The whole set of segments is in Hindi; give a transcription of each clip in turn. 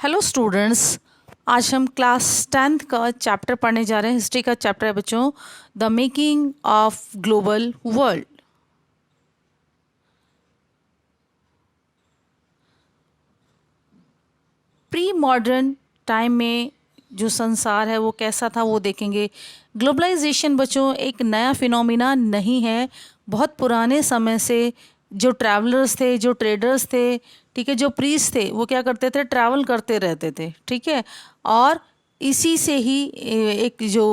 Hello students. आज हम क्लास 10th का चैप्टर पढ़ने जा रहे हैं। हिस्ट्री का चैप्टर है बच्चों, the making of global world. Pre modern time में जो संसार है वो कैसा था वो देखेंगे। ग्लोबलाइजेशन बच्चों एक नया फिनोमिना नहीं है। बहुत पुराने समय से जो ट्रैवलर्स थे, जो ट्रेडर्स थे, ठीक है, जो प्रीस्ट थे, वो क्या करते थे, ट्रैवल करते रहते थे, ठीक है। और इसी से ही एक जो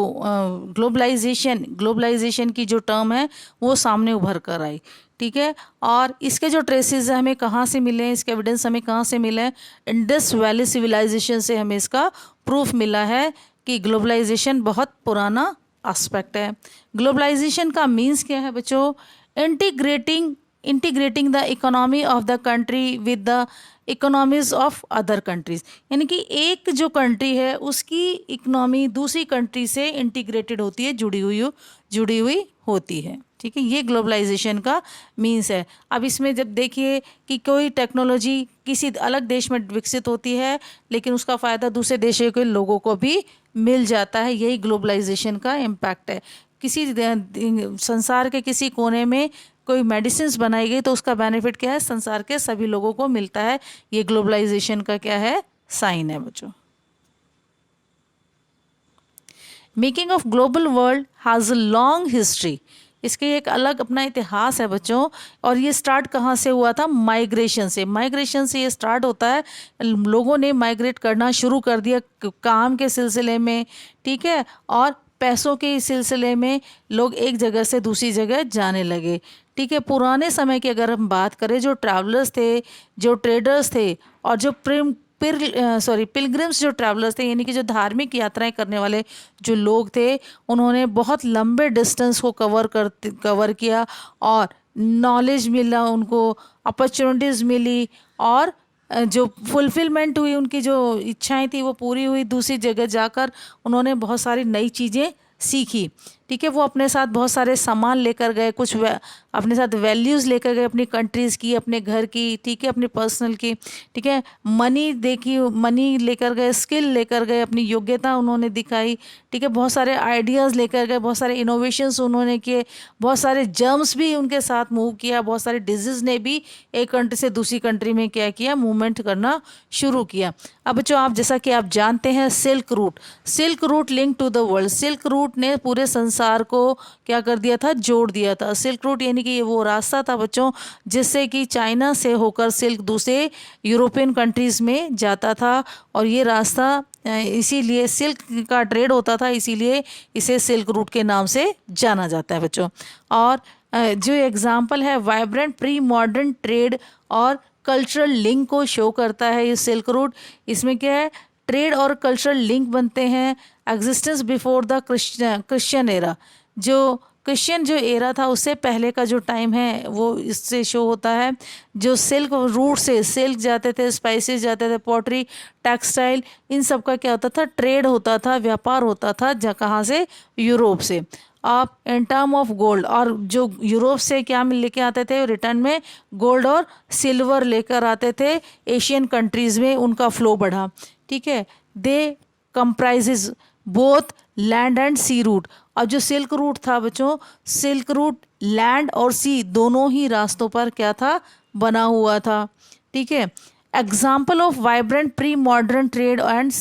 ग्लोबलाइजेशन की जो टर्म है वो सामने उभर कर आई, ठीक है। और इसके जो ट्रेसेस हैं हमें कहाँ से मिले हैं, इसके एविडेंस हमें कहाँ से मिले हैं, इंडस वैली सिविलाइजेशन से हमें इसका प्रूफ मिला है कि ग्लोबलाइजेशन बहुत पुराना एस्पेक्ट है। ग्लोबलाइजेशन का मीन्स क्या है बच्चों? Integrating the economy of the country with the economies of other countries, यानी कि एक जो कंट्री है उसकी इकोनॉमी दूसरी कंट्री से इंटीग्रेटेड होती है, जुड़ी हुई होती है, ठीक है। ये ग्लोबलाइजेशन का मीन्स है। अब इसमें जब देखिए कि कोई टेक्नोलॉजी किसी अलग देश में विकसित होती है लेकिन उसका फ़ायदा दूसरे देशों के लोगों को भी मिल जाता है, यही ग्लोबलाइजेशन का इम्पैक्ट है। किसी संसार के किसी कोने में कोई मेडिसिन बनाई गई तो उसका बेनिफिट क्या है, संसार के सभी लोगों को मिलता है। ये ग्लोबलाइजेशन का क्या है, साइन है बच्चों। Making of global world has a long history, इसके एक अलग अपना इतिहास है बच्चों। और ये स्टार्ट कहाँ से हुआ था? माइग्रेशन से ये स्टार्ट होता है। लोगों ने माइग्रेट करना शुरू कर दिया काम के सिलसिले में, ठीक है, और पैसों के सिलसिले में लोग एक जगह से दूसरी जगह जाने लगे, ठीक है। पुराने समय की अगर हम बात करें, जो ट्रैवलर्स थे, जो ट्रेडर्स थे, और जो पिलग्रिम्स जो ट्रैवलर्स थे, यानी कि जो धार्मिक यात्राएं करने वाले जो लोग थे, उन्होंने बहुत लंबे डिस्टेंस को कवर किया और नॉलेज मिला उनको, अपॉर्चुनिटीज़ मिली, और जो फुलफिलमेंट हुई, उनकी जो इच्छाएं थी वो पूरी हुई। दूसरी जगह जाकर उन्होंने बहुत सारी नई चीज़ें सीखी, ठीक है। वो अपने साथ बहुत सारे सामान लेकर गए, कुछ अपने साथ वैल्यूज़ लेकर गए, अपनी कंट्रीज़ की, अपने घर की, ठीक है, अपनी पर्सनल की, ठीक है। मनी लेकर गए, स्किल लेकर गए, अपनी योग्यता उन्होंने दिखाई, ठीक है। बहुत सारे आइडियाज़ लेकर गए, बहुत सारे इनोवेशंस उन्होंने किए, बहुत सारे जर्म्स भी उनके साथ मूव किया, बहुत सारे डिजीज़ ने भी एक कंट्री से दूसरी कंट्री में क्या किया, मूवमेंट करना शुरू किया। अब जो आप जैसा कि आप जानते हैं, silk route link to the world, silk route ने पूरे संसार को क्या कर दिया था, जोड़ दिया था। सिल्क रूट यानी कि ये वो रास्ता था बच्चों जिससे कि चाइना से होकर सिल्क दूसरे यूरोपियन कंट्रीज़ में जाता था। और ये रास्ता इसीलिए सिल्क का ट्रेड होता था, इसीलिए इसे सिल्क रूट के नाम से जाना जाता है बच्चों। और जो एग्जाम्पल है वाइब्रेंट प्री मॉडर्न ट्रेड और कल्चरल लिंक को शो करता है ये सिल्क रूट। इसमें क्या है, ट्रेड और कल्चरल लिंक बनते हैं। Existence before the Christian era, जो क्रिश्चियन जो एरा था उससे पहले का जो टाइम है वो इससे शो होता है। जो सिल्क रूट से सिल्क जाते थे, स्पाइसेस जाते थे, पॉटरी, टेक्सटाइल, इन सब का क्या होता था, ट्रेड होता था, व्यापार होता था। कहाँ से? यूरोप से। आप इन टर्म ऑफ गोल्ड, और जो यूरोप से क्या लेके आते थे रिटर्न में, गोल्ड और सिल्वर लेकर आते थे एशियन कंट्रीज़ में, उनका फ्लो बढ़ा, ठीक है। They comprises both land and sea route. और जो सिल्क रूट था बच्चों, सिल्क रूट लैंड और सी दोनों ही रास्तों पर क्या था, बना हुआ था, ठीक है। Example of vibrant pre modern trade and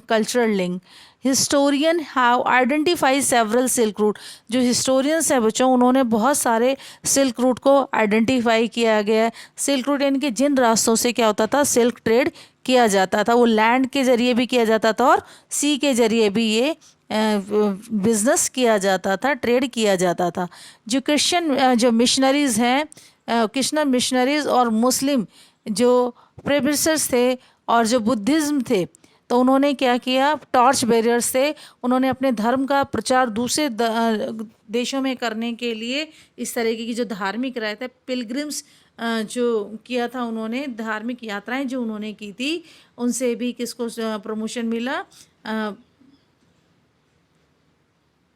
cultural link, historian have identify several silk route. जो हिस्टोरियंस हैं बच्चों, उन्होंने बहुत सारे सिल्क रूट को आइडेंटिफाई किया गया है। सिल्क रूट यानी कि जिन रास्तों से क्या होता था, सिल्क ट्रेड किया जाता था, वो लैंड के जरिए भी किया जाता था और सी के जरिए भी ये बिजनेस किया जाता था, ट्रेड किया जाता था। जो क्रिश्चियन जो मिशनरीज़ हैं, क्रिश्चियन मिशनरीज़ और मुस्लिम जो प्रेबिसर्स थे और जो बुद्धिज़्म थे, तो उन्होंने क्या किया, टॉर्च बैरियर्स थे, उन्होंने अपने धर्म का प्रचार दूसरे देशों में करने के लिए इस तरीके की जो धार्मिक राय थे, पिलग्रिम्स जो किया था उन्होंने, धार्मिक यात्राएं जो उन्होंने की थी, उनसे भी किसको प्रमोशन मिला,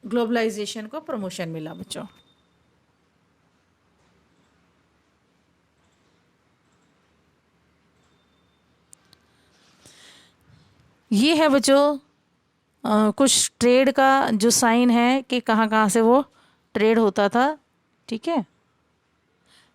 ग्लोबलाइजेशन को प्रमोशन मिला बच्चों। ये है बच्चों कुछ ट्रेड का जो साइन है कि कहाँ कहाँ से वो ट्रेड होता था। ठीक है,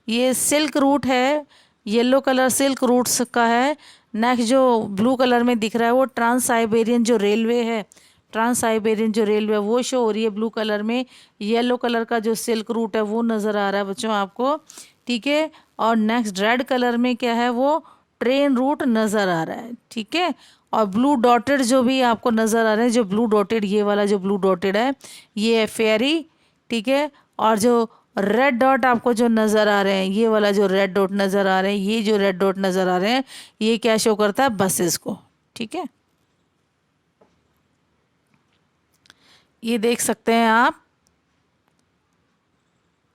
ये सिल्क रूट है, येलो कलर सिल्क रूट्स का है। नेक्स्ट जो ब्लू कलर में दिख रहा है वो ट्रांस साइबेरियन जो रेलवे है, ट्रांस साइबेरियन जो रेलवे वो शो हो रही है ब्लू कलर में। येलो कलर का जो सिल्क रूट है वो नज़र आ रहा है बच्चों आपको। ठीक है, और नेक्स्ट रेड कलर में क्या है, वो ट्रेन रूट नज़र आ रहा है। ठीक है, और ब्लू डॉटेड जो भी आपको नज़र आ रहे हैं, जो ब्लू डॉटेड, ये वाला जो ब्लू डॉटेड है ये है फेरी। ठीक है, और जो रेड डॉट आपको जो नज़र आ रहे हैं, ये वाला जो रेड डॉट नज़र आ रहे हैं, ये जो रेड डॉट नज़र आ रहे हैं, ये क्या शो करता है, बसेस को। ठीक है, ये देख सकते हैं आप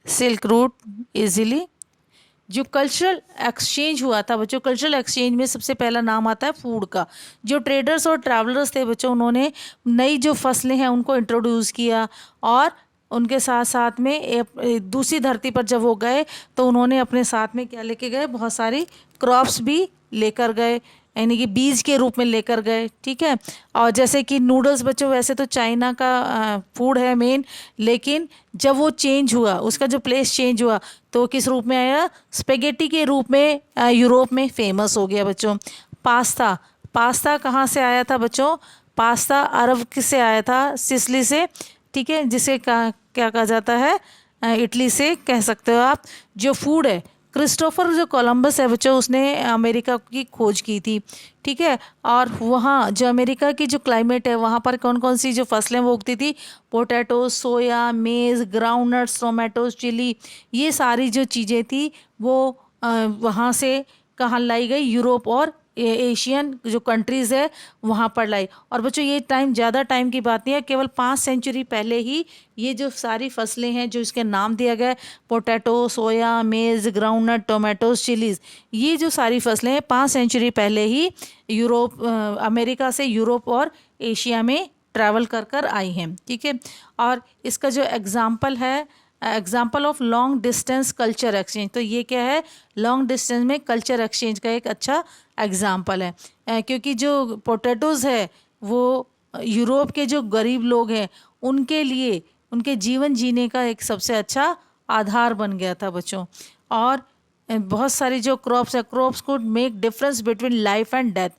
सिल्क रूट इजीली। जो कल्चरल एक्सचेंज हुआ था बच्चों, कल्चरल एक्सचेंज में सबसे पहला नाम आता है फूड का। जो ट्रेडर्स और ट्रैवलर्स थे बच्चों, उन्होंने नई जो फसलें हैं उनको इंट्रोड्यूस किया, और उनके साथ साथ में दूसरी धरती पर जब वो गए तो उन्होंने अपने साथ में क्या लेके गए, बहुत सारी क्रॉप्स भी लेकर गए, यानी कि बीज के रूप में लेकर गए। ठीक है, और जैसे कि नूडल्स बच्चों, वैसे तो चाइना का फूड है मेन, लेकिन जब वो चेंज हुआ, उसका जो प्लेस चेंज हुआ, तो किस रूप में आया, स्पेगेटी के रूप में यूरोप में फेमस हो गया बच्चों। पास्ता, पास्ता कहाँ से आया था बच्चों, पास्ता अरब से आया था, सिसली से। ठीक है, जिसे क्या कहा जाता है, इटली से कह सकते हो आप। जो फूड है, क्रिस्टोफर जो कोलंबस है बच्चों, उसने अमेरिका की खोज की थी। ठीक है, और वहाँ जो अमेरिका की जो क्लाइमेट है, वहाँ पर कौन कौन सी जो फसलें वो उगती थी, पोटैटो, सोया, मेज़, ग्राउंडनट्स, टोमेटोज, चिली, ये सारी जो चीज़ें थी वो वहाँ से कहाँ लाई गई, यूरोप और एशियन जो कंट्रीज़ है वहाँ पर लाई। और बच्चों ये टाइम ज़्यादा टाइम की बात नहीं है, केवल 5 सेंचुरी पहले ही ये जो सारी फसलें हैं जो इसके नाम दिया गया है, पोटैटो, सोया, मेज़, ग्राउंडनट, टोमेटोज, चिलीज़, ये जो सारी फसलें हैं 5 सेंचुरी पहले ही यूरोप, अमेरिका से यूरोप और एशिया में ट्रैवल कर कर आई हैं। ठीक है, और इसका जो एग्ज़ाम्पल है, example of long distance culture exchange, तो ये क्या है, लॉन्ग डिस्टेंस में कल्चर एक्सचेंज का एक अच्छा एग्जाम्पल है। क्योंकि जो पोटैटोज़ है वो यूरोप के जो गरीब लोग हैं उनके लिए, उनके जीवन जीने का एक सबसे अच्छा आधार बन गया था बच्चों। और बहुत सारी जो क्रॉप्स है, क्रॉप्स को make difference between life and death,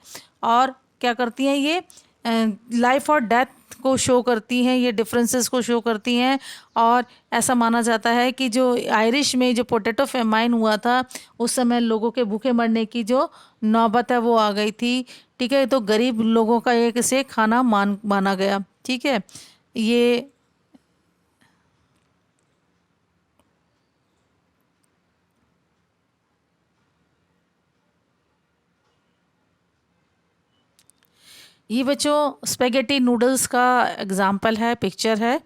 और क्या करती हैं ये, लाइफ और डेथ को शो करती हैं, ये डिफरेंसेस को शो करती हैं। और ऐसा माना जाता है कि जो आयरिश में जो पोटैटो फेमाइन हुआ था, उस समय लोगों के भूखे मरने की जो नौबत है वो आ गई थी। ठीक है, तो गरीब लोगों का एक से खाना माना गया। ठीक है, ये बच्चों स्पेगेटी नूडल्स का एग्जाम्पल है, पिक्चर है।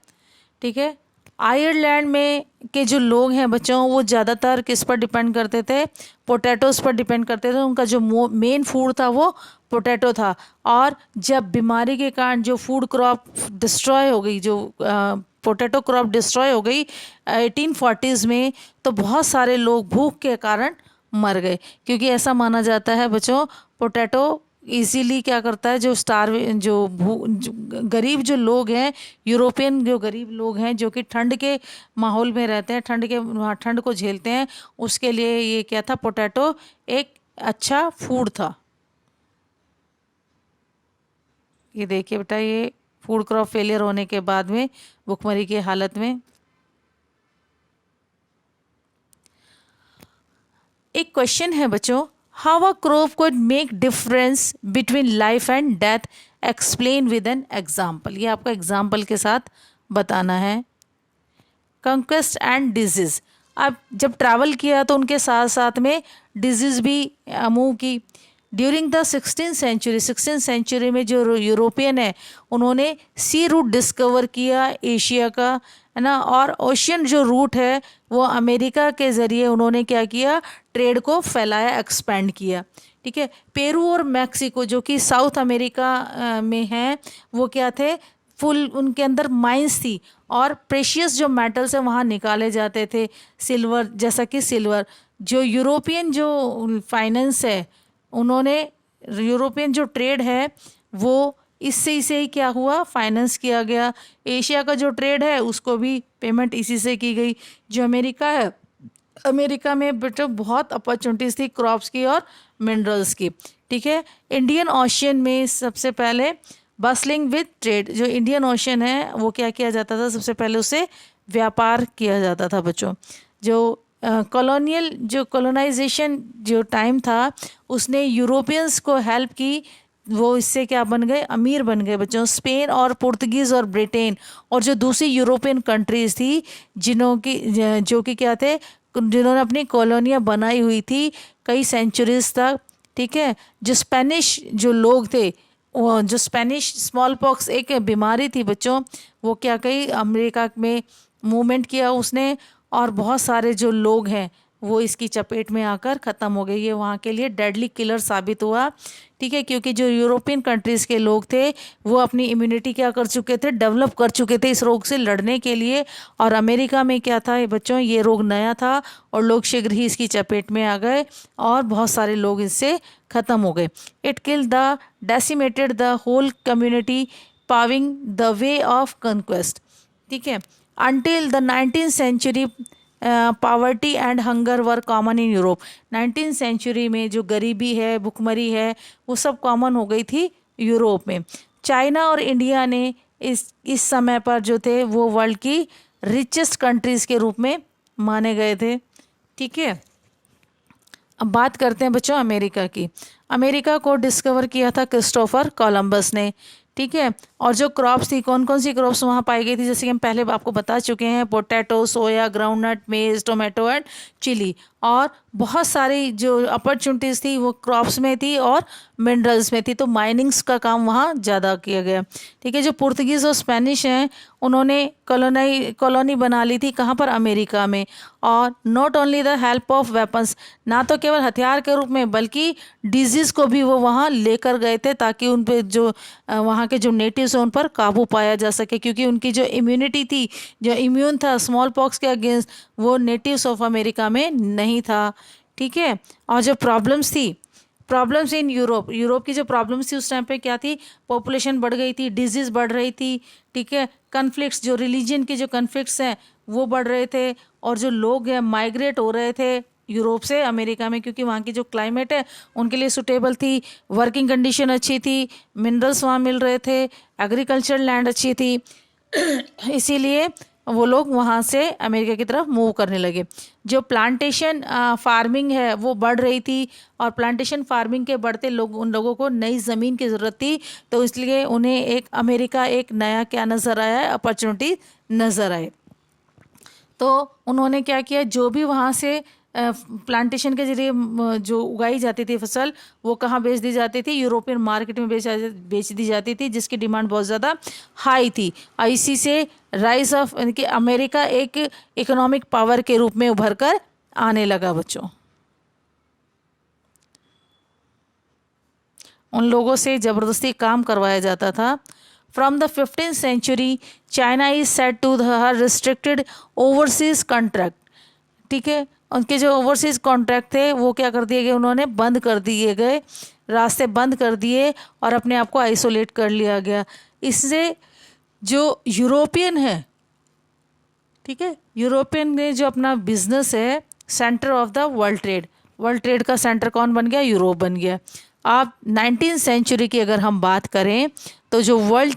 ठीक है, आयरलैंड में के जो लोग हैं बच्चों, वो ज़्यादातर किस पर डिपेंड करते थे, पोटैटोज़ पर डिपेंड करते थे। उनका जो मेन फूड था वो पोटैटो था। और जब बीमारी के कारण जो फूड क्रॉप डिस्ट्रॉय हो गई, जो पोटैटो क्रॉप डिस्ट्रॉय हो गई 1840s में, तो बहुत सारे लोग भूख के कारण मर गए। क्योंकि ऐसा माना जाता है बच्चों, पोटैटो इजीली क्या करता है, जो गरीब जो लोग हैं, यूरोपियन जो गरीब लोग हैं जो कि ठंड के माहौल में रहते हैं, ठंड को झेलते हैं, उसके लिए ये क्या था, पोटैटो एक अच्छा फूड था। ये देखिए बेटा, ये फूड क्रॉप फेलियर होने के बाद में भुखमरी की हालत में। एक क्वेश्चन है बच्चों, how a crop could make difference between life and death, explain with an example. ये आपको एग्जाम्पल के साथ बताना है। कंक्वेस्ट एंड डिजीज़, अब जब ट्रैवल किया तो उनके साथ साथ में डिजीज़ भी मूव की। ड्यूरिंग द 16th सेंचुरी में जो यूरोपियन है उन्होंने सी रूट डिस्कवर किया एशिया का, है ना, और ओशियन जो रूट है वो अमेरिका के ज़रिए उन्होंने क्या किया, ट्रेड को फैलाया, एक्सपेंड किया। ठीक है, पेरू और मैक्सिको जो कि साउथ अमेरिका में हैं, वो क्या थे, फुल उनके अंदर माइंस थी, और प्रेशियस जो मेटल्स है वहाँ निकाले जाते थे, सिल्वर, जैसा कि सिल्वर। जो यूरोपियन जो फाइनेंस है, उन्होंने यूरोपियन जो ट्रेड है वो इससे इसे ही क्या हुआ, फाइनेंस किया गया। एशिया का जो ट्रेड है उसको भी पेमेंट इसी से की गई। जो अमेरिका है, अमेरिका में बेटा बहुत अपॉर्चुनिटीज़ थी क्रॉप्स की और मिनरल्स की, ठीक है। इंडियन ओशियन में सबसे पहले बसलिंग विद ट्रेड, जो इंडियन ओशियन है वो क्या किया जाता था, सबसे पहले उससे व्यापार किया जाता था बच्चों। जो कॉलोनियल जो कॉलोनाइजेशन जो टाइम था उसने यूरोपियंस को हेल्प की, वो इससे क्या बन गए, अमीर बन गए बच्चों। स्पेन और पुर्तगीज़ और ब्रिटेन और जो दूसरी यूरोपियन कंट्रीज़ थी जिन्हों की जो कि क्या थे, जिन्होंने अपनी कॉलोनियाँ बनाई हुई थी कई सेंचुरीज तक, ठीक है। जो स्पेनिश जो लोग थे, वो जो स्पेनिश स्मॉल पॉक्स एक बीमारी थी बच्चों, वो क्या कही अमेरिका में मूवमेंट किया उसने, और बहुत सारे जो लोग हैं वो इसकी चपेट में आकर ख़त्म हो गए। ये वहाँ के लिए डेडली किलर साबित हुआ, ठीक है, क्योंकि जो यूरोपियन कंट्रीज़ के लोग थे वो अपनी इम्यूनिटी क्या कर चुके थे, डेवलप कर चुके थे इस रोग से लड़ने के लिए। और अमेरिका में क्या था ये बच्चों, ये रोग नया था और लोग शीघ्र ही इसकी चपेट में आ गए और बहुत सारे लोग इससे ख़त्म हो गए। It kill the decimated the whole community paving the way of conquest, ठीक है। until the 19th century poverty and hunger were common in Europe. 19th century में जो गरीबी है, भुखमरी है, वो सब कॉमन हो गई थी यूरोप में। चाइना और इंडिया ने इस समय पर जो थे वो वर्ल्ड की रिचेस्ट कंट्रीज़ के रूप में माने गए थे, ठीक है। अब बात करते हैं बच्चों अमेरिका की। अमेरिका को डिस्कवर किया था क्रिस्टोफर कोलंबस ने, ठीक है। और जो क्रॉप्स थी, कौन कौन सी क्रॉप्स वहाँ पाई गई थी, जैसे कि हम पहले आपको बता चुके हैं, पोटैटो, सोया, ग्राउंडनट, मेज, टोमेटो एंड चिली। और बहुत सारी जो अपॉर्चुनिटीज़ थी वो क्रॉप्स में थी और मिनरल्स में थी, तो माइनिंग्स का काम वहाँ ज़्यादा किया गया, ठीक है। जो पुर्तगीज़ और स्पेनिश हैं उन्होंने कॉलोनी बना ली थी, कहाँ पर, अमेरिका में। और not only the help of weapons, ना तो केवल हथियार के रूप में बल्कि डिजीज़ को भी वो वहाँ लेकर गए थे, ताकि उन पे जो वहाँ के जो नेटिव्स हैं उन पर काबू पाया जा सके, क्योंकि उनकी जो इम्यूनिटी थी, जो इम्यून था स्मॉल पॉक्स के अगेंस्ट, वो नेटिव्स ऑफ अमेरिका में नहीं था, ठीक है। और जो प्रॉब्लम्स इन यूरोप की जो प्रॉब्लम्स थी उस टाइम पे क्या थी, पॉपुलेशन बढ़ गई थी, डिजीज़ बढ़ रही थी, ठीक है। कन्फ्लिक्ट्स, जो रिलीजन के जो कन्फ्लिक्ट्स हैं वो बढ़ रहे थे, और जो लोग हैं माइग्रेट हो रहे थे यूरोप से अमेरिका में, क्योंकि वहाँ की जो क्लाइमेट है उनके लिए सुटेबल थी, वर्किंग कंडीशन अच्छी थी, मिनरल्स वहाँ मिल रहे थे, एग्रीकल्चर लैंड अच्छी थी इसीलिए वो लोग वहाँ से अमेरिका की तरफ मूव करने लगे। जो प्लांटेशन फार्मिंग है वो बढ़ रही थी, और प्लांटेशन फार्मिंग के बढ़ते उन लोगों को नई ज़मीन की ज़रूरत थी, तो इसलिए उन्हें अमेरिका एक नया क्या नज़र आया है, अपॉर्चुनिटी नज़र आए। तो उन्होंने क्या किया, जो भी वहाँ से प्लांटेशन के जरिए जो उगाई जाती थी फसल, वो कहाँ बेच दी जाती थी, यूरोपियन मार्केट में बेच दी जाती थी, जिसकी डिमांड बहुत ज़्यादा हाई थी। इसी से राइज ऑफ, यानी कि अमेरिका एक इकोनॉमिक पावर के रूप में उभर कर आने लगा बच्चों। उन लोगों से ज़बरदस्ती काम करवाया जाता था। From the 15th century China is said to her restricted overseas contract, ठीक है। उनके जो ओवरसीज कॉन्ट्रैक्ट थे वो क्या कर दिए गए, उन्होंने बंद कर दिए गए, रास्ते बंद कर दिए और अपने आप को आइसोलेट कर लिया गया। इससे जो यूरोपियन है, ठीक है, यूरोपियन में जो अपना बिजनेस है, centre of the world trade का सेंटर कौन बन गया, यूरोप बन गया। अब 19th सेंचुरी की अगर हम बात करें तो जो वर्ल्ड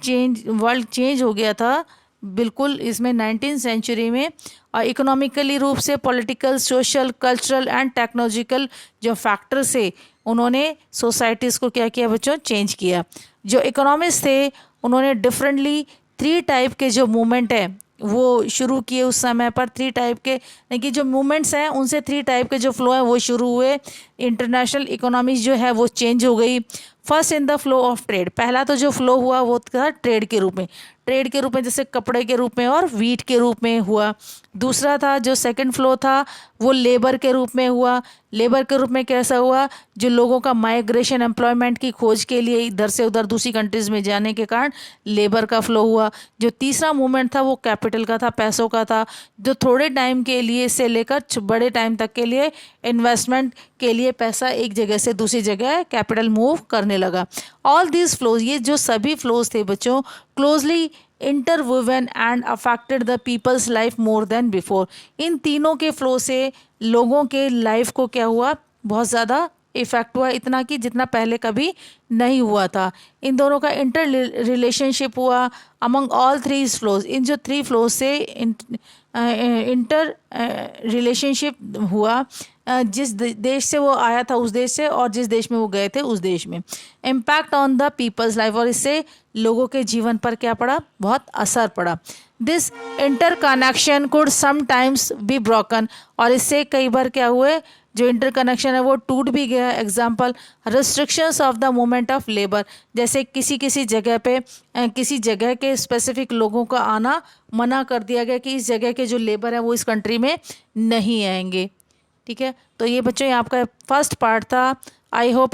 चेंज हो गया था बिल्कुल इसमें 19th सेंचुरी में, और इकोनॉमिकली रूप से, political, social, cultural and technological जो फैक्टर से उन्होंने सोसाइटीज़ को क्या किया बच्चों, चेंज किया। जो इकोनॉमिस्ट थे उन्होंने डिफरेंटली 3 टाइप के जो मूवमेंट है वो शुरू किए उस समय पर। 3 टाइप के, यानी कि जो मूवमेंट्स हैं उनसे 3 टाइप के जो फ्लो है वो शुरू हुए। इंटरनेशनल इकोनॉमीज जो है वो चेंज हो गई। First in the flow of trade, पहला तो जो फ्लो हुआ वो था ट्रेड के रूप में। ट्रेड के रूप में, जैसे कपड़े के रूप में और वीट के रूप में हुआ। दूसरा था जो सेकंड फ्लो था वो लेबर के रूप में हुआ। लेबर के रूप में कैसा हुआ, जो लोगों का माइग्रेशन, एम्प्लॉयमेंट की खोज के लिए इधर से उधर दूसरी कंट्रीज़ में जाने के कारण लेबर का फ्लो हुआ। जो तीसरा मूवमेंट था वो कैपिटल का था, पैसों का था, जो थोड़े टाइम के लिए से लेकर बड़े टाइम तक के लिए इन्वेस्टमेंट के लिए पैसा एक जगह से दूसरी जगह कैपिटल मूव करने लगा। ऑल दीज फ्लोज, ये जो सभी फ्लोज थे बच्चों, closely interwoven and affected the people's life more than before. इन तीनों के फ्लो से लोगों के लाइफ को क्या हुआ, बहुत ज़्यादा इफेक्ट हुआ, इतना कि जितना पहले कभी नहीं हुआ था। इन दोनों का इंटर रिलेशनशिप हुआ अमंग ऑल थ्री फ्लोज। इन जो थ्री फ्लोज से इंटर रिलेशनशिप हुआ, जिस देश से वो आया था उस देश से, और जिस देश में वो गए थे उस देश में। Impact on the people's life, और इससे लोगों के जीवन पर क्या पड़ा, बहुत असर पड़ा। This interconnection could sometimes be broken, और इससे कई बार क्या हुए, जो इंटरकनेक्शन है वो टूट भी गया। Example, restrictions of the movement of labour, जैसे किसी किसी जगह पे किसी जगह के स्पेसिफिक लोगों का आना मना कर दिया गया कि इस जगह के जो लेबर है वो इस कंट्री में नहीं आएंगे। ठीक है, तो ये बच्चों ये आपका फर्स्ट पार्ट था। I hope